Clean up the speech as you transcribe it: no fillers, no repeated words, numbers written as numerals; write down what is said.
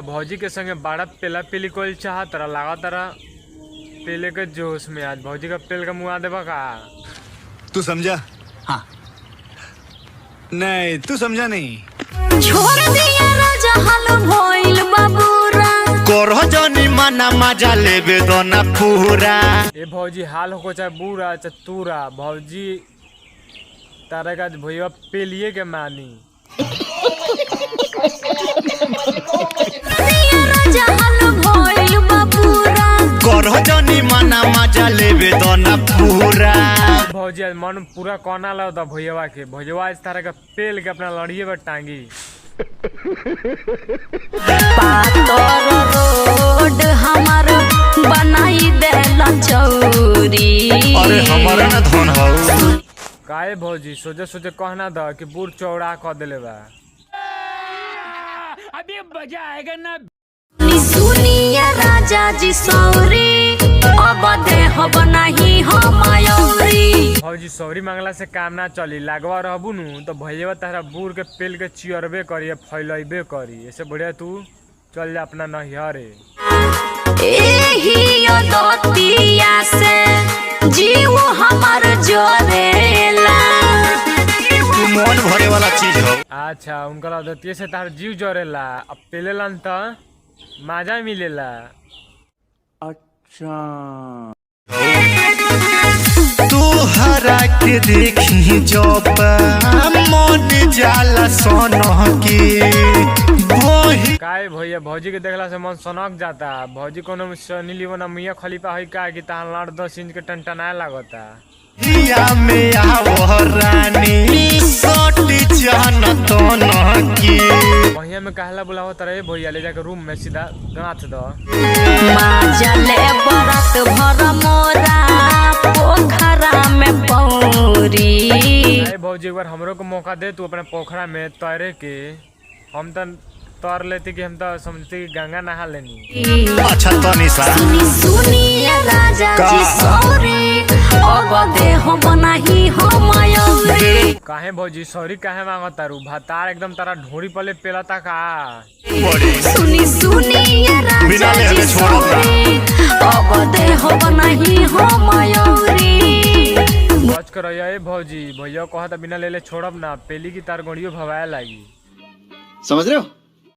भौजी के संगे बड़ा पेला पेली कोई चाह तरह लगा तरह पेले के जोश में आज भौजी का पेल का मुआ देबा का। तू समझा? हाँ नहीं तू समझा नहीं। छोड़ दिया राजा हाल भइल बाबूरा करह जनी मना मजा लेबे दो ना पूरा। ए भौजी हाल हो चाहे बूढ़ा चाहे तूरा भौजी तारा का भैया पेलिए के मानी। राजा हाल भइल बाबूरा करह जनी मना मजा लेबे दो ना पूरा। भौजी आज मन पूरा कोना लगता भैया के भैया इस तरह का पेल के अपना लड़िए पर टांगी। पातर रोड हमार बनाई देला चौरी। अरे हमारा ना धन हो काहे भौजी सोचे सोचे कहना द कि बूढ़ चौड़ा कह देले बा। अभी मजा आएगा ना। सुनिए राजा जी सौरी अब देह बनाही हम मयूरी। भौजी सौरी मांगला से काम ना चली लागवा रहबू नु तो भैया तारा बूढ़ के पेल के चियरबे करी फैलैबे करी। ऐसे बढ़िया तू चल जा अपना नहियरे। एही दतिया से जीव हमार जोरेला। तू मन भरे वाला चीज हो। अच्छा उनका दतिये से तार जीव जरेला अब पेलेला त मजा मिलेला। अच्छा तू हरा के देखी जब मन जाला सोनह के वही। काहे भैया भौजी के देखला से मन सनक जाता। भौजी कोनो सनी लियोन मियां खलीफा है का कि तार लाड़ 10 इंच के टनटनाए लागता। हिया में आवो रानी सट जान तो न की। भैया में कहला बुलावत रहे भैया ले जाके रूम में सीधा गांठ दो। माजले बरत भर मोरा पोखरा में पौरी। अरे भौजी एक बार हमरो को मौका दे तू अपने पोखरा में तैरे के। हम तो तैर लेती कि हम तो समझती कि गंगा नहा लेनी। अच्छा तो निशा सुनिए राजा जी सौरी अब देह बनाही हम मयूरी। काहे भौजी सॉरी काहे मांगत तारू भातार एकदम तारा ढोरी पले पेलता का। सुनिए राजा जी सौरी अब देह बनाही हम मयूरी। बच कर रहिए भौजी भैया कहता बिना ले ले छोड़ब ना पेली की तार गोड़ियो भवाए लागी। समझ रहे हो?